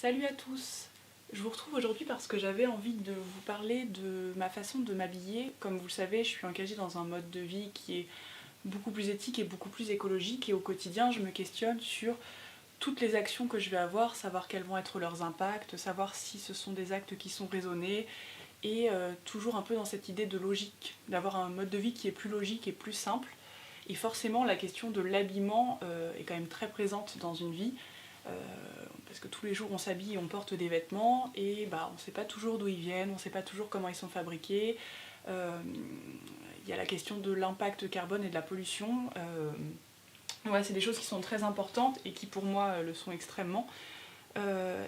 Salut à tous! Je vous retrouve aujourd'hui parce que j'avais envie de vous parler de ma façon de m'habiller. Comme vous le savez, je suis engagée dans un mode de vie qui est beaucoup plus éthique et beaucoup plus écologique, et au quotidien je me questionne sur toutes les actions que je vais avoir, savoir quels vont être leurs impacts, savoir si ce sont des actes qui sont raisonnés, et toujours un peu dans cette idée de logique, d'avoir un mode de vie qui est plus logique et plus simple. Et forcément la question de l'habillement est quand même très présente dans une vie, parce que tous les jours on s'habille et on porte des vêtements, et on ne sait pas toujours d'où ils viennent, on ne sait pas toujours comment ils sont fabriqués. Il y a la question de l'impact carbone et de la pollution. C'est des choses qui sont très importantes et qui pour moi le sont extrêmement.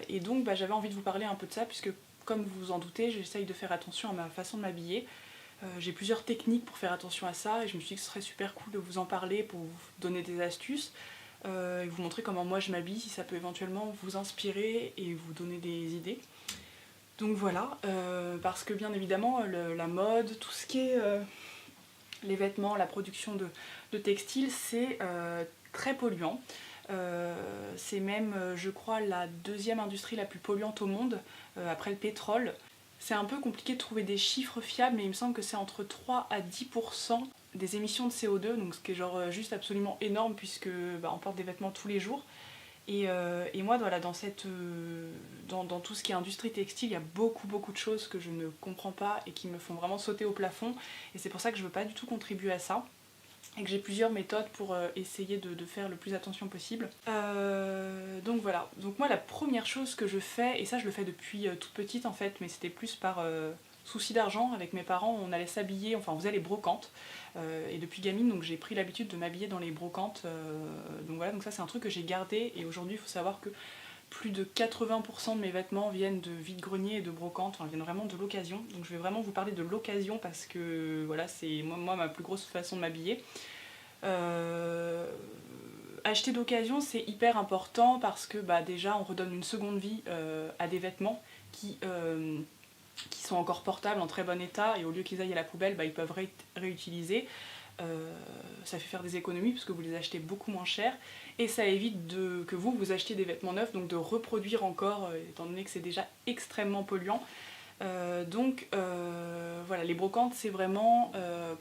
Et donc j'avais envie de vous parler un peu de ça, puisque comme vous vous en doutez, j'essaye de faire attention à ma façon de m'habiller. J'ai plusieurs techniques pour faire attention à ça, et je me suis dit que ce serait super cool de vous en parler pour vous donner des astuces et vous montrer comment moi je m'habille, si ça peut éventuellement vous inspirer et vous donner des idées. Donc voilà, parce que bien évidemment la mode, tout ce qui est les vêtements, la production de textiles, c'est très polluant. C'est même, je crois, la deuxième industrie la plus polluante au monde, après le pétrole. C'est un peu compliqué de trouver des chiffres fiables, mais il me semble que c'est entre 3 à 10% des émissions de CO2, donc ce qui est genre juste absolument énorme, puisque on porte des vêtements tous les jours. Et moi, voilà, dans tout ce qui est industrie textile, il y a beaucoup de choses que je ne comprends pas et qui me font vraiment sauter au plafond. Et c'est pour ça que je ne veux pas du tout contribuer à ça. Et que j'ai plusieurs méthodes pour essayer de faire le plus attention possible. Donc voilà, donc moi la première chose que je fais, et ça je le fais depuis toute petite en fait, mais c'était plus par souci d'argent. Avec mes parents on allait s'habiller, enfin on faisait les brocantes, et depuis gamine donc j'ai pris l'habitude de m'habiller dans les brocantes, donc voilà, donc ça c'est un truc que j'ai gardé, et aujourd'hui il faut savoir que plus de 80% de mes vêtements viennent de vide-grenier et de brocantes, enfin viennent vraiment de l'occasion. Donc je vais vraiment vous parler de l'occasion parce que voilà, c'est moi ma plus grosse façon de m'habiller. Acheter d'occasion c'est hyper important parce que déjà on redonne une seconde vie à des vêtements qui sont encore portables, en très bon état, et au lieu qu'ils aillent à la poubelle, ils peuvent réutiliser. Ça fait faire des économies parce que vous les achetez beaucoup moins cher, et ça évite que vous achetiez des vêtements neufs, donc de reproduire encore, étant donné que c'est déjà extrêmement polluant. Voilà, les brocantes c'est vraiment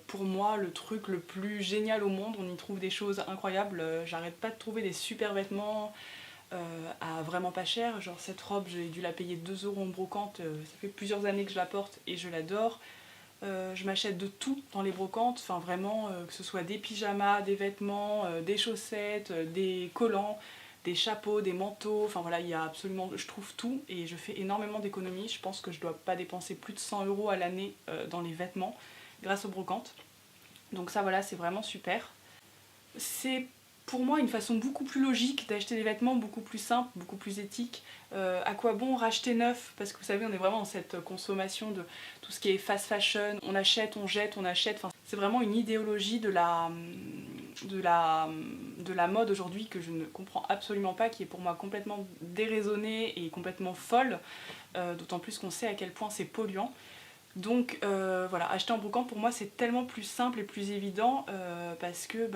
pour moi le truc le plus génial au monde. On y trouve des choses incroyables, j'arrête pas de trouver des super vêtements à vraiment pas cher. Genre cette robe j'ai dû la payer 2 € en brocante, ça fait plusieurs années que je la porte et je l'adore. Je m'achète de tout dans les brocantes, enfin vraiment, que ce soit des pyjamas, des vêtements, des chaussettes, des collants, des chapeaux, des manteaux, enfin voilà, il y a absolument, je trouve tout, et je fais énormément d'économies. Je pense que je dois pas dépenser plus de 100 € à l'année dans les vêtements grâce aux brocantes. Donc ça voilà, c'est vraiment super. C'est pour moi une façon beaucoup plus logique d'acheter des vêtements, beaucoup plus simple, beaucoup plus éthique. À quoi bon racheter neuf? Parce que vous savez, on est vraiment dans cette consommation de tout ce qui est fast fashion, on achète, on jette, on achète, enfin, c'est vraiment une idéologie de la mode aujourd'hui que je ne comprends absolument pas, qui est pour moi complètement déraisonnée et complètement folle, d'autant plus qu'on sait à quel point c'est polluant. Donc voilà, acheter en brocante pour moi c'est tellement plus simple et plus évident, parce que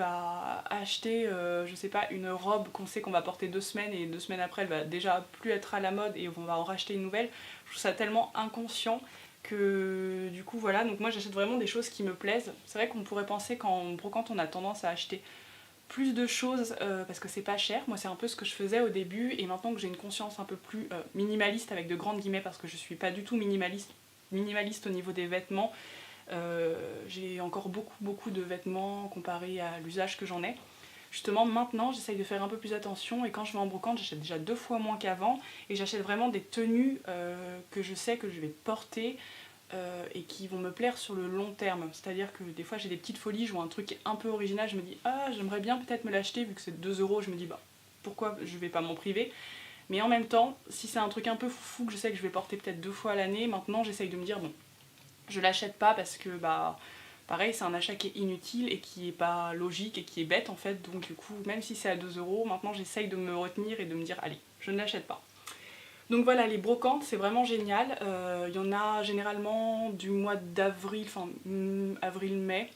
acheter je sais pas, une robe qu'on sait qu'on va porter 2 semaines, et 2 semaines après elle va déjà plus être à la mode et on va en racheter une nouvelle, je trouve ça tellement inconscient que du coup voilà, donc moi j'achète vraiment des choses qui me plaisent. C'est vrai qu'on pourrait penser qu'en brocante on a tendance à acheter plus de choses parce que c'est pas cher. Moi c'est un peu ce que je faisais au début, et maintenant que j'ai une conscience un peu plus minimaliste, avec de grandes guillemets, parce que je suis pas du tout minimaliste au niveau des vêtements. J'ai encore beaucoup de vêtements comparé à l'usage que j'en ai. Justement maintenant j'essaye de faire un peu plus attention, et quand je vais en brocante j'achète déjà 2 fois moins qu'avant, et j'achète vraiment des tenues que je sais que je vais porter et qui vont me plaire sur le long terme. C'est-à-dire que des fois j'ai des petites folies, je vois un truc un peu original, je me dis ah j'aimerais bien peut-être me l'acheter, vu que c'est 2 €, je me dis pourquoi je vais pas m'en priver. Mais en même temps, si c'est un truc un peu foufou que je sais que je vais porter peut-être 2 fois à l'année, maintenant j'essaye de me dire bon, je l'achète pas, parce que pareil, c'est un achat qui est inutile et qui est pas logique et qui est bête en fait. Donc du coup, même si c'est à 2 €, maintenant j'essaye de me retenir et de me dire allez, je ne l'achète pas. Donc voilà, les brocantes c'est vraiment génial. Il y en a généralement du mois d'avril, enfin avril-mai.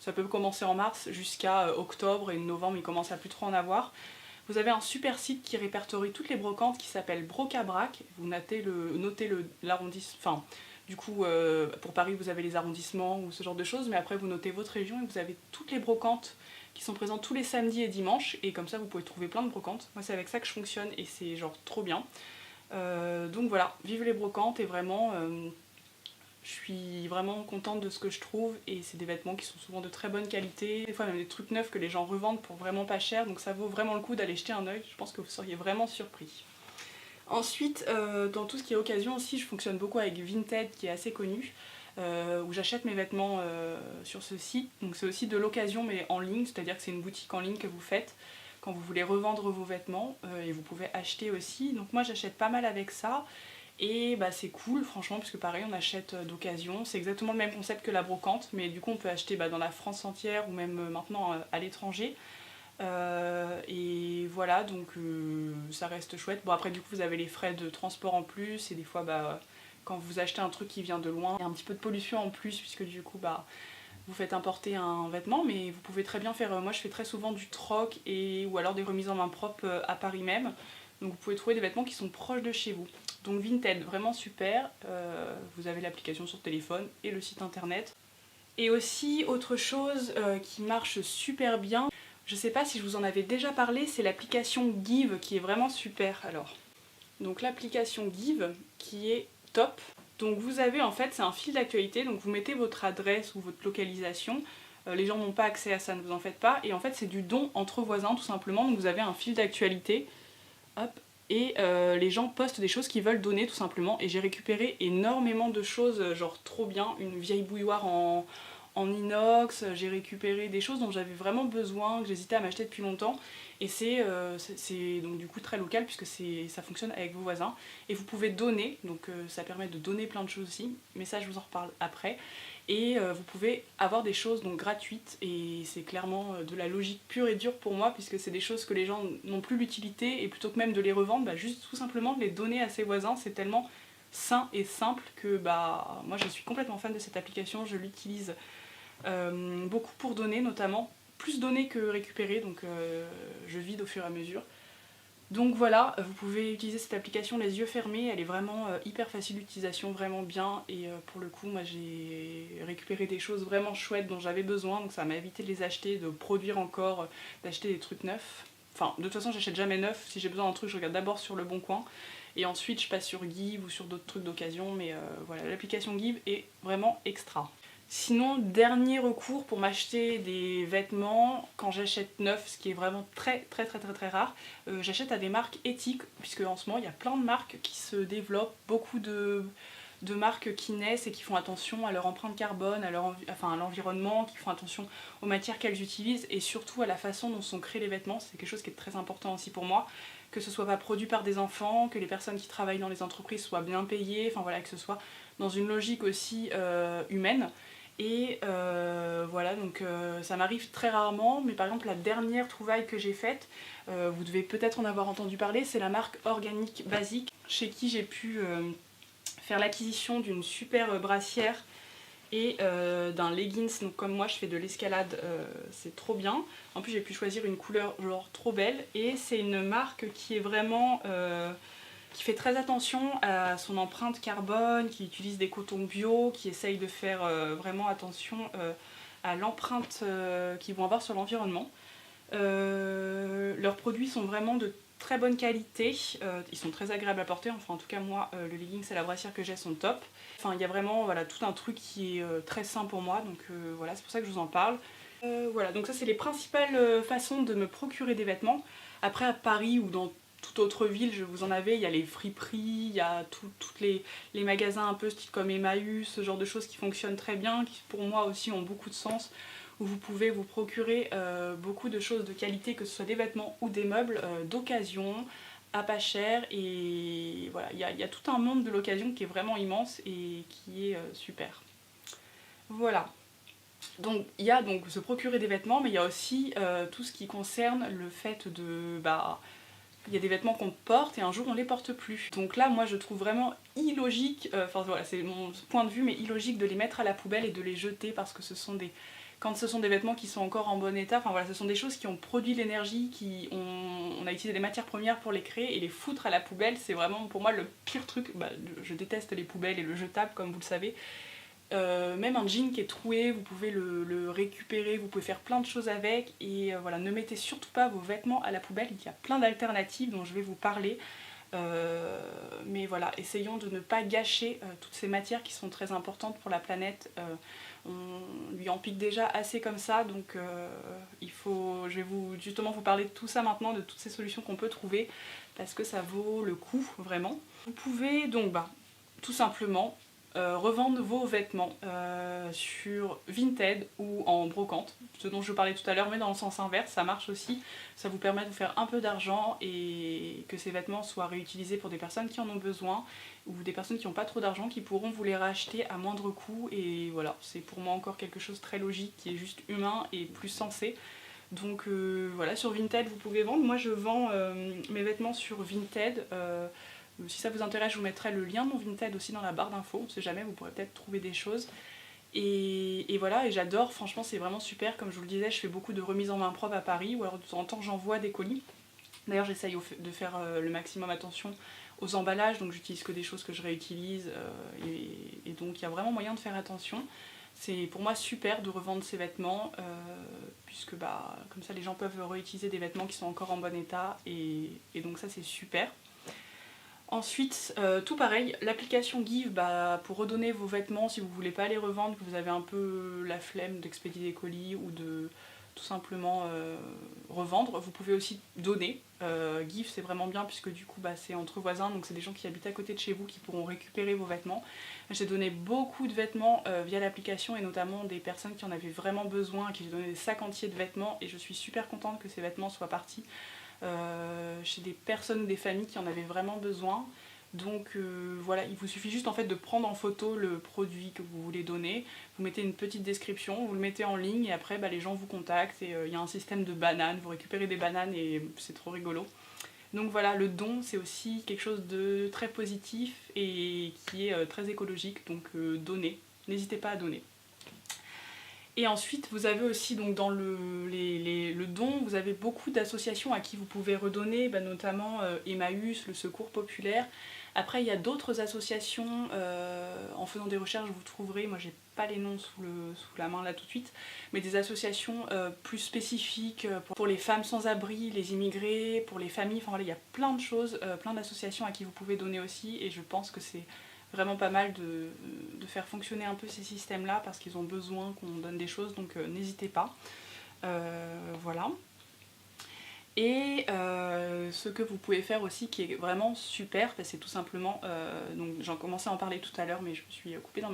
Ça peut commencer en mars jusqu'à octobre, et novembre il commence à plus trop en avoir. Vous avez un super site qui répertorie toutes les brocantes qui s'appelle Brocabrac. Vous notez l'arrondissement, enfin du coup pour Paris vous avez les arrondissements ou ce genre de choses, mais après vous notez votre région et vous avez toutes les brocantes qui sont présentes tous les samedis et dimanches, et comme ça vous pouvez trouver plein de brocantes. Moi c'est avec ça que je fonctionne et c'est genre trop bien. Donc voilà, vive les brocantes, et vraiment je suis vraiment contente de ce que je trouve, et c'est des vêtements qui sont souvent de très bonne qualité, des fois même des trucs neufs que les gens revendent pour vraiment pas cher, donc ça vaut vraiment le coup d'aller jeter un œil, je pense que vous seriez vraiment surpris. Ensuite, dans tout ce qui est occasion aussi, je fonctionne beaucoup avec Vinted qui est assez connu, où j'achète mes vêtements sur ce site, donc c'est aussi de l'occasion mais en ligne, c'est-à-dire que c'est une boutique en ligne que vous faites quand vous voulez revendre vos vêtements, et vous pouvez acheter aussi, donc moi j'achète pas mal avec ça. Et bah c'est cool franchement, parce que pareil on achète d'occasion, c'est exactement le même concept que la brocante, mais du coup on peut acheter dans la France entière ou même maintenant à l'étranger. Et voilà, donc ça reste chouette. Bon après du coup vous avez les frais de transport en plus, et des fois quand vous achetez un truc qui vient de loin, il y a un petit peu de pollution en plus, puisque du coup vous faites importer un vêtement, mais vous pouvez très bien faire, moi je fais très souvent du troc ou alors des remises en main propre à Paris même, donc vous pouvez trouver des vêtements qui sont proches de chez vous. Donc Vinted, vraiment super, vous avez l'application sur téléphone et le site internet. Et aussi autre chose qui marche super bien, je sais pas si je vous en avais déjà parlé, c'est l'application Give qui est vraiment super. Alors, donc l'application Give qui est top. Donc vous avez en fait, c'est un fil d'actualité, donc vous mettez votre adresse ou votre localisation, les gens n'ont pas accès à ça, ne vous en faites pas, et en fait c'est du don entre voisins tout simplement, donc vous avez un fil d'actualité, hop, et les gens postent des choses qu'ils veulent donner tout simplement, et j'ai récupéré énormément de choses, genre trop bien, une vieille bouilloire en inox, j'ai récupéré des choses dont j'avais vraiment besoin, que j'hésitais à m'acheter depuis longtemps, et c'est donc du coup très local puisque ça fonctionne avec vos voisins, et vous pouvez donner, donc ça permet de donner plein de choses aussi, mais ça je vous en reparle après, et vous pouvez avoir des choses donc gratuites, et c'est clairement de la logique pure et dure pour moi, puisque c'est des choses que les gens n'ont plus l'utilité, et plutôt que même de les revendre, juste tout simplement de les donner à ses voisins, c'est tellement sain et simple que moi je suis complètement fan de cette application, je l'utilise beaucoup pour donner notamment, plus donner que récupérer, donc je vide au fur et à mesure. Donc voilà, vous pouvez utiliser cette application les yeux fermés, elle est vraiment hyper facile d'utilisation, vraiment bien, et pour le coup moi j'ai récupéré des choses vraiment chouettes dont j'avais besoin, donc ça m'a évité de les acheter, de produire encore, d'acheter des trucs neufs. Enfin, de toute façon j'achète jamais neuf, si j'ai besoin d'un truc je regarde d'abord sur Le Bon Coin, et ensuite je passe sur Give ou sur d'autres trucs d'occasion, mais voilà, l'application Give est vraiment extra. Sinon, dernier recours pour m'acheter des vêtements quand j'achète neuf, ce qui est vraiment très rare, j'achète à des marques éthiques, puisque en ce moment il y a plein de marques qui se développent, beaucoup de marques qui naissent et qui font attention à leur empreinte carbone, à l'environnement, qui font attention aux matières qu'elles utilisent, et surtout à la façon dont sont créés les vêtements. C'est quelque chose qui est très important aussi pour moi, que ce soit pas produit par des enfants, que les personnes qui travaillent dans les entreprises soient bien payées, enfin voilà, que ce soit dans une logique aussi humaine. Et voilà, donc ça m'arrive très rarement, mais par exemple la dernière trouvaille que j'ai faite, vous devez peut-être en avoir entendu parler, c'est la marque Organique Basique, chez qui j'ai pu faire l'acquisition d'une super brassière et d'un leggings. Donc comme moi je fais de l'escalade, c'est trop bien. En plus j'ai pu choisir une couleur genre trop belle, et c'est une marque qui est vraiment qui fait très attention à son empreinte carbone, qui utilise des cotons bio, qui essaye de faire vraiment attention à l'empreinte qu'ils vont avoir sur l'environnement. Leurs produits sont vraiment de très bonne qualité, ils sont très agréables à porter, enfin en tout cas moi le leggings et la brassière que j'ai sont top. Enfin il y a vraiment tout un truc qui est très sain pour moi, donc voilà, c'est pour ça que je vous en parle. Voilà, donc ça c'est les principales façons de me procurer des vêtements. Après à Paris ou dans toute autre ville, vous en avez, il y a les friperies, il y a tous les magasins un peu style comme Emmaüs, ce genre de choses qui fonctionnent très bien, qui pour moi aussi ont beaucoup de sens, où vous pouvez vous procurer beaucoup de choses de qualité, que ce soit des vêtements ou des meubles d'occasion, à pas cher, et voilà, il y a tout un monde de l'occasion qui est vraiment immense et qui est super. Voilà. Donc il y a donc se procurer des vêtements, mais il y a aussi tout ce qui concerne le fait de il y a des vêtements qu'on porte et un jour on les porte plus. Donc là moi je trouve vraiment illogique, enfin voilà c'est mon point de vue, mais illogique de les mettre à la poubelle et de les jeter, parce que ce sont des quand ce sont des vêtements qui sont encore en bon état, enfin voilà, ce sont des choses qui ont produit l'énergie, on a utilisé des matières premières pour les créer, et les foutre à la poubelle, c'est vraiment pour moi le pire truc. Je déteste les poubelles et le jetable, comme vous le savez. Même un jean qui est troué, vous pouvez le récupérer, vous pouvez faire plein de choses avec, et voilà, ne mettez surtout pas vos vêtements à la poubelle, il y a plein d'alternatives dont je vais vous parler. Mais voilà, essayons de ne pas gâcher toutes ces matières qui sont très importantes pour la planète. On lui en pique déjà assez comme ça, donc je vais justement vous parler de tout ça maintenant, de toutes ces solutions qu'on peut trouver, parce que ça vaut le coup, vraiment. Vous pouvez donc tout simplement revendre vos vêtements sur Vinted ou en brocante, ce dont je vous parlais tout à l'heure, mais dans le sens inverse, ça marche aussi. Ça vous permet de vous faire un peu d'argent et que ces vêtements soient réutilisés pour des personnes qui en ont besoin ou des personnes qui n'ont pas trop d'argent, qui pourront vous les racheter à moindre coût. Et voilà, c'est pour moi encore quelque chose de très logique, qui est juste humain et plus sensé. Donc voilà, sur Vinted vous pouvez vendre. Moi je vends mes vêtements sur Vinted. Si ça vous intéresse, je vous mettrai le lien de mon Vinted aussi dans la barre d'infos, on sait jamais, vous pourrez peut-être trouver des choses. Et voilà, et j'adore, franchement c'est vraiment super, comme je vous le disais, je fais beaucoup de remises en main propre à Paris, ou alors de temps en temps j'envoie des colis. D'ailleurs j'essaye de faire le maximum attention aux emballages, donc j'utilise que des choses que je réutilise, et donc il y a vraiment moyen de faire attention. C'est pour moi super de revendre ces vêtements, puisque comme ça les gens peuvent réutiliser des vêtements qui sont encore en bon état, et donc ça c'est super. Ensuite, tout pareil, l'application Give, pour redonner vos vêtements si vous voulez pas les revendre, que vous avez un peu la flemme d'expédier des colis ou de tout simplement revendre, vous pouvez aussi donner. Give c'est vraiment bien puisque du coup c'est entre voisins, donc c'est des gens qui habitent à côté de chez vous qui pourront récupérer vos vêtements. J'ai donné beaucoup de vêtements via l'application et notamment des personnes qui en avaient vraiment besoin, qui j'ai donné des sacs entiers de vêtements, et je suis super contente que ces vêtements soient partis chez des personnes ou des familles qui en avaient vraiment besoin. Donc voilà, il vous suffit juste en fait de prendre en photo le produit que vous voulez donner, vous mettez une petite description, vous le mettez en ligne et après les gens vous contactent, et il y a un système de bananes, vous récupérez des bananes et c'est trop rigolo. Donc voilà, le don c'est aussi quelque chose de très positif et qui est très écologique, donc donnez, n'hésitez pas à donner. Et ensuite, vous avez aussi donc dans le don, vous avez beaucoup d'associations à qui vous pouvez redonner, notamment Emmaüs, le Secours Populaire. Après, il y a d'autres associations, en faisant des recherches, vous trouverez, moi j'ai pas les noms sous la main là tout de suite, mais des associations plus spécifiques pour les femmes sans abri, les immigrés, pour les familles, enfin voilà, il y a plein de choses, plein d'associations à qui vous pouvez donner aussi, et je pense que c'est vraiment pas mal de faire fonctionner un peu ces systèmes là parce qu'ils ont besoin qu'on donne des choses, donc n'hésitez pas. Voilà. Et ce que vous pouvez faire aussi qui est vraiment super, c'est tout simplement, donc j'en commençais à en parler tout à l'heure mais je me suis coupée dans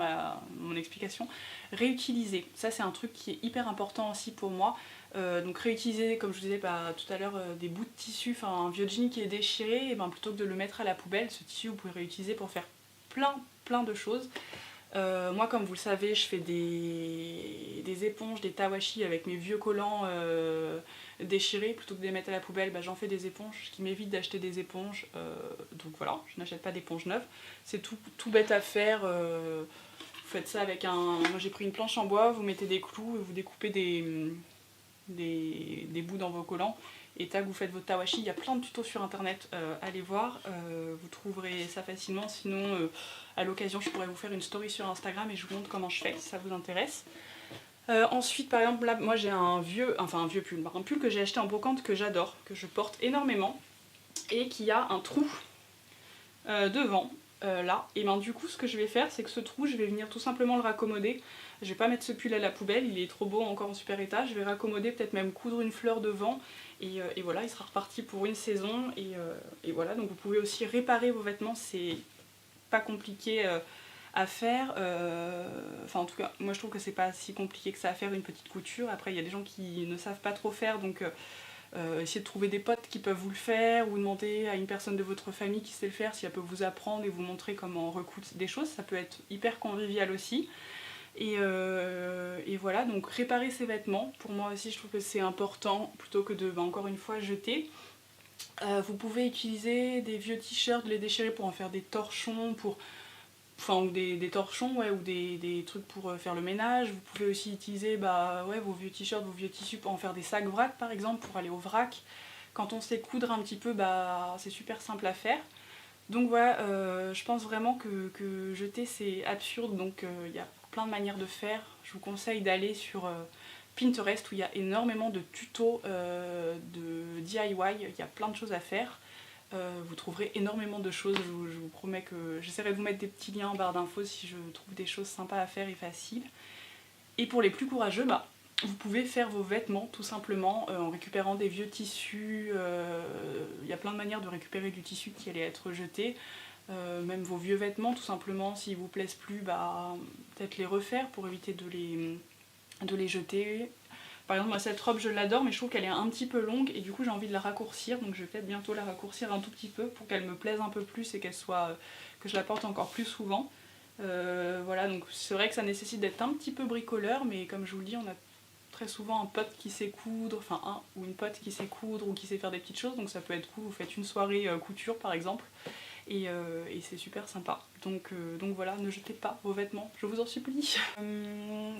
mon explication, réutiliser. Ça c'est un truc qui est hyper important aussi pour moi. Donc réutiliser, comme je vous disais tout à l'heure, des bouts de tissu, un vieux jean qui est déchiré, et plutôt que de le mettre à la poubelle, ce tissu vous pouvez réutiliser pour faire plein de choses. Moi comme vous le savez, je fais des éponges, des tawashi avec mes vieux collants déchirés. Plutôt que de les mettre à la poubelle, j'en fais des éponges, ce qui m'évite d'acheter des éponges. Donc voilà, je n'achète pas d'éponges neuves. C'est tout bête à faire. Vous faites ça avec moi j'ai pris une planche en bois, vous mettez des clous, vous découpez des bouts dans vos collants, et tac, vous faites votre tawashi. Il y a plein de tutos sur internet, allez voir, vous trouverez ça facilement. Sinon à l'occasion je pourrais vous faire une story sur Instagram et je vous montre comment je fais si ça vous intéresse. Ensuite par exemple là moi j'ai un pull que j'ai acheté en brocante que j'adore, que je porte énormément et qui a un trou devant là, et du coup ce que je vais faire c'est que ce trou je vais venir tout simplement le raccommoder. Je vais pas mettre ce pull à la poubelle, il est trop beau, encore en super état, je vais raccommoder, peut-être même coudre une fleur devant, et voilà, il sera reparti pour une saison, et voilà. Donc vous pouvez aussi réparer vos vêtements, c'est pas compliqué à faire, en tout cas moi je trouve que c'est pas si compliqué que ça à faire, une petite couture. Après il y a des gens qui ne savent pas trop faire, donc essayez de trouver des potes qui peuvent vous le faire, ou demander à une personne de votre famille qui sait le faire si elle peut vous apprendre et vous montrer comment recoudre des choses, ça peut être hyper convivial aussi. Et voilà, donc réparer ses vêtements, pour moi aussi je trouve que c'est important, plutôt que de, encore une fois, jeter. Vous pouvez utiliser des vieux t-shirts, les déchirer pour en faire des torchons, pour enfin, ou des torchons, ouais, ou des trucs pour faire le ménage. Vous pouvez aussi utiliser ouais, vos vieux t-shirts, vos vieux tissus pour en faire des sacs vrac par exemple, pour aller au vrac. Quand on sait coudre un petit peu, c'est super simple à faire. Donc voilà, je pense vraiment que jeter c'est absurde, donc il y a plein de manières de faire. Je vous conseille d'aller sur Pinterest où il y a énormément de tutos de DIY, il y a plein de choses à faire. Vous trouverez énormément de choses, je vous promets que j'essaierai de vous mettre des petits liens en barre d'infos si je trouve des choses sympas à faire et faciles. Et pour les plus courageux, vous pouvez faire vos vêtements tout simplement en récupérant des vieux tissus. Il y a plein de manières de récupérer du tissu qui allait être jeté. Même vos vieux vêtements tout simplement, s'ils vous plaisent plus, peut-être les refaire pour éviter de les jeter. Par exemple, moi cette robe je l'adore mais je trouve qu'elle est un petit peu longue et du coup j'ai envie de la raccourcir, donc je vais peut-être bientôt la raccourcir un tout petit peu pour qu'elle me plaise un peu plus et que je la porte encore plus souvent. Voilà, donc c'est vrai que ça nécessite d'être un petit peu bricoleur, mais comme je vous le dis, on a très souvent un pote qui sait coudre, enfin un ou une pote qui sait coudre ou qui sait faire des petites choses, donc ça peut être cool, vous faites une soirée couture par exemple, et c'est super sympa. Donc voilà, ne jetez pas vos vêtements, je vous en supplie.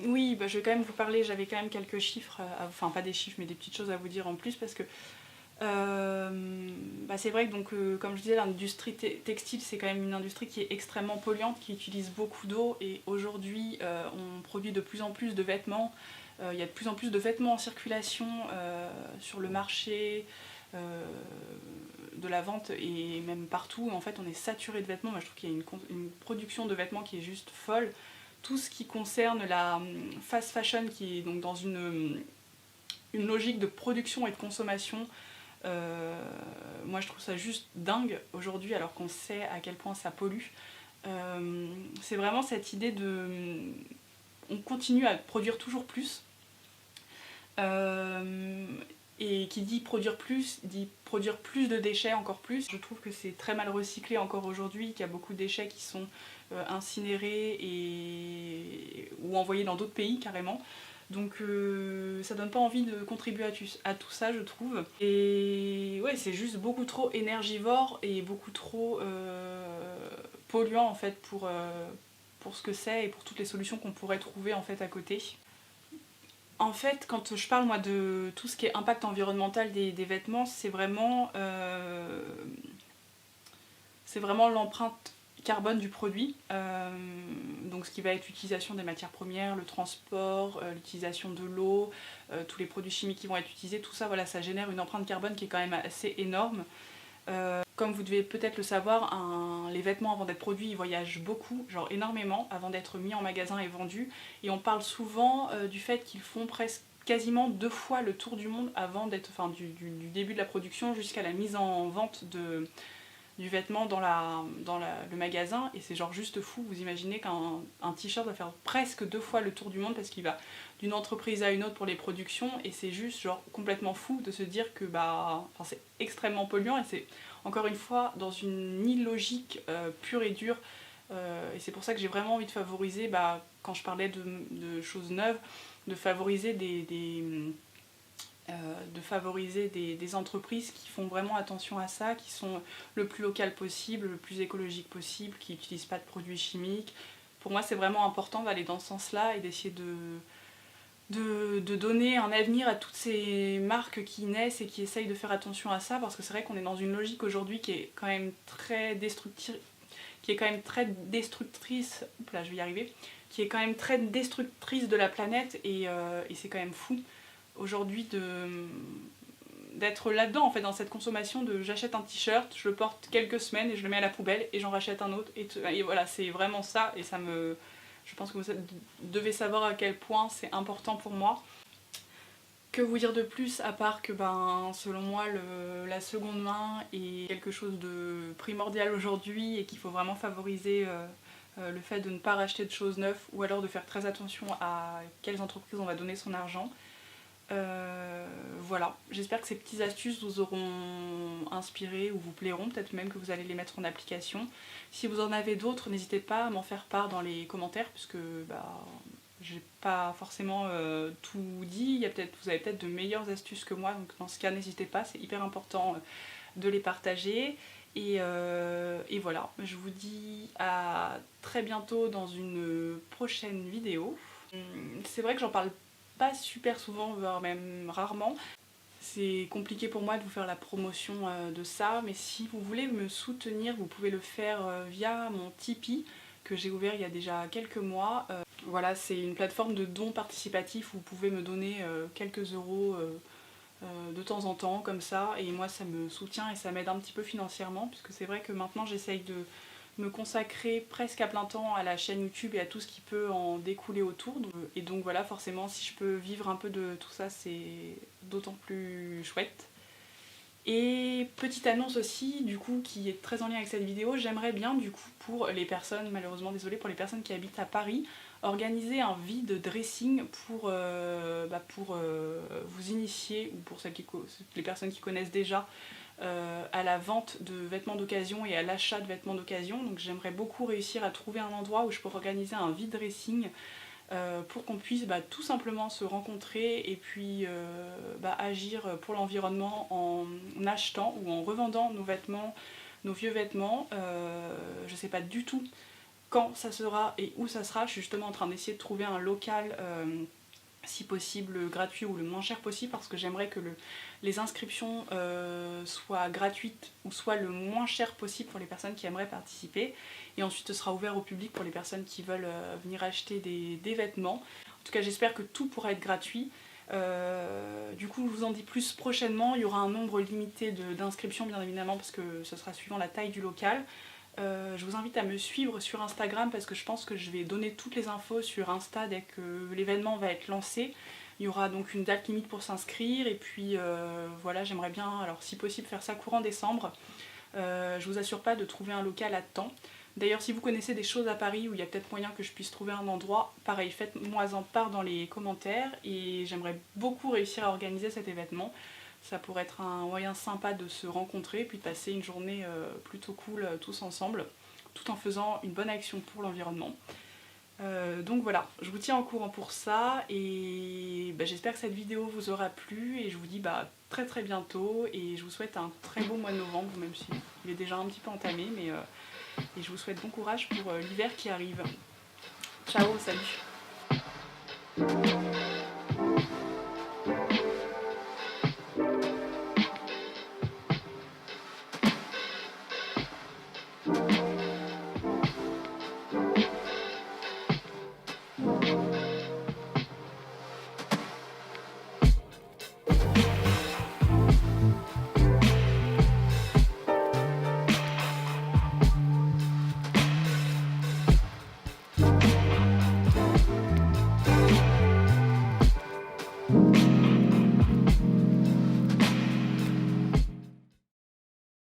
Oui, je vais quand même vous parler, j'avais quand même quelques chiffres, enfin pas des chiffres mais des petites choses à vous dire en plus parce que c'est vrai que donc, comme je disais, l'industrie textile c'est quand même une industrie qui est extrêmement polluante, qui utilise beaucoup d'eau et aujourd'hui on produit de plus en plus de vêtements. Il y a de plus en plus de vêtements en circulation sur le marché de la vente et même partout. En fait on est saturé de vêtements. Moi je trouve qu'il y a une production de vêtements qui est juste folle. Tout ce qui concerne la fast fashion qui est donc dans une logique de production et de consommation. Moi je trouve ça juste dingue aujourd'hui alors qu'on sait à quel point ça pollue. C'est vraiment cette idée de... On continue à produire toujours plus. Et qui dit produire plus, dit produire plus de déchets, encore plus. Je trouve que c'est très mal recyclé encore aujourd'hui, qu'il y a beaucoup de déchets qui sont incinérés ou envoyés dans d'autres pays carrément. Donc ça donne pas envie de contribuer à tout ça je trouve. Et ouais, c'est juste beaucoup trop énergivore et beaucoup trop polluant en fait pour ce que c'est et pour toutes les solutions qu'on pourrait trouver en fait à côté. En fait, quand je parle moi de tout ce qui est impact environnemental des vêtements, c'est vraiment l'empreinte carbone du produit, donc ce qui va être l'utilisation des matières premières, le transport, l'utilisation de l'eau, tous les produits chimiques qui vont être utilisés, tout ça, voilà, ça génère une empreinte carbone qui est quand même assez énorme. Comme vous devez peut-être le savoir, les vêtements avant d'être produits ils voyagent beaucoup, genre énormément, avant d'être mis en magasin et vendus. Et on parle souvent du fait qu'ils font presque quasiment 2 fois le tour du monde avant d'être, enfin, du début de la production jusqu'à la mise en vente du vêtement dans le magasin. Et c'est genre juste fou, vous imaginez qu'un t-shirt va faire presque 2 fois le tour du monde parce qu'il va d'une entreprise à une autre pour les productions et c'est juste genre complètement fou de se dire que c'est extrêmement polluant et c'est encore une fois dans une illogique pure et dure et c'est pour ça que j'ai vraiment envie de favoriser, quand je parlais de choses neuves, de favoriser des entreprises qui font vraiment attention à ça, qui sont le plus local possible, le plus écologique possible, qui n'utilisent pas de produits chimiques. Pour moi c'est vraiment important d'aller dans ce sens-là et d'essayer de donner un avenir à toutes ces marques qui naissent et qui essayent de faire attention à ça, parce que c'est vrai qu'on est dans une logique aujourd'hui qui est quand même très destructrice, qui est quand même très destructrice, je vais y arriver, qui est quand même très destructrice de la planète et c'est quand même fou aujourd'hui d'être là-dedans en fait, dans cette consommation de j'achète un t-shirt, je le porte quelques semaines et je le mets à la poubelle et j'en rachète un autre et voilà, c'est vraiment ça et ça me... Je pense que vous devez savoir à quel point c'est important pour moi. Que vous dire de plus à part que selon moi la seconde main est quelque chose de primordial aujourd'hui et qu'il faut vraiment favoriser le fait de ne pas racheter de choses neuves ou alors de faire très attention à quelles entreprises on va donner son argent. Voilà, j'espère que ces petites astuces vous auront inspiré ou vous plairont, peut-être même que vous allez les mettre en application. Si vous en avez d'autres, n'hésitez pas à m'en faire part dans les commentaires puisque j'ai pas forcément tout dit. Vous avez peut-être de meilleures astuces que moi, donc dans ce cas n'hésitez pas, c'est hyper important de les partager. Et voilà, je vous dis à très bientôt dans une prochaine vidéo. C'est vrai que j'en parle pas super souvent, voire même rarement. C'est compliqué pour moi de vous faire la promotion de ça, mais si vous voulez me soutenir, vous pouvez le faire via mon Tipeee que j'ai ouvert il y a déjà quelques mois. Voilà, c'est une plateforme de dons participatifs où vous pouvez me donner quelques euros de temps en temps comme ça, et moi ça me soutient et ça m'aide un petit peu financièrement, puisque c'est vrai que maintenant j'essaye de me consacrer presque à plein temps à la chaîne YouTube et à tout ce qui peut en découler autour. Et donc voilà, forcément si je peux vivre un peu de tout ça, c'est d'autant plus chouette. Et petite annonce aussi, du coup, qui est très en lien avec cette vidéo, j'aimerais bien, du coup, pour les personnes, malheureusement désolée, pour les personnes qui habitent à Paris, organiser un vide dressing pour vous initier, ou pour les personnes qui connaissent déjà, à la vente de vêtements d'occasion et à l'achat de vêtements d'occasion. Donc j'aimerais beaucoup réussir à trouver un endroit où je peux organiser un vide dressing pour qu'on puisse tout simplement se rencontrer et puis agir pour l'environnement en achetant ou en revendant nos vêtements, nos vieux vêtements. Je sais pas du tout quand ça sera et où ça sera. Je suis justement en train d'essayer de trouver un local si possible gratuit ou le moins cher possible, parce que j'aimerais que les inscriptions soient gratuites ou soient le moins cher possible pour les personnes qui aimeraient participer, et ensuite ce sera ouvert au public pour les personnes qui veulent venir acheter des vêtements. En tout cas j'espère que tout pourra être gratuit. Du coup je vous en dis plus prochainement. Il y aura un nombre limité d'inscriptions bien évidemment, parce que ce sera suivant la taille du local. Je vous invite à me suivre sur Instagram, parce que je pense que je vais donner toutes les infos sur Insta dès que l'événement va être lancé. Il y aura donc une date limite pour s'inscrire, et puis voilà, j'aimerais bien, alors si possible, faire ça courant décembre. Je vous assure pas de trouver un local à temps. D'ailleurs, si vous connaissez des choses à Paris où il y a peut-être moyen que je puisse trouver un endroit, pareil, faites-moi en part dans les commentaires, et j'aimerais beaucoup réussir à organiser cet événement. Ça pourrait être un moyen sympa de se rencontrer, puis de passer une journée plutôt cool tous ensemble, tout en faisant une bonne action pour l'environnement. Donc voilà, je vous tiens au courant pour ça, et j'espère que cette vidéo vous aura plu, et je vous dis très très bientôt, et je vous souhaite un très beau mois de novembre, même si il est déjà un petit peu entamé, mais et je vous souhaite bon courage pour l'hiver qui arrive. Ciao, salut!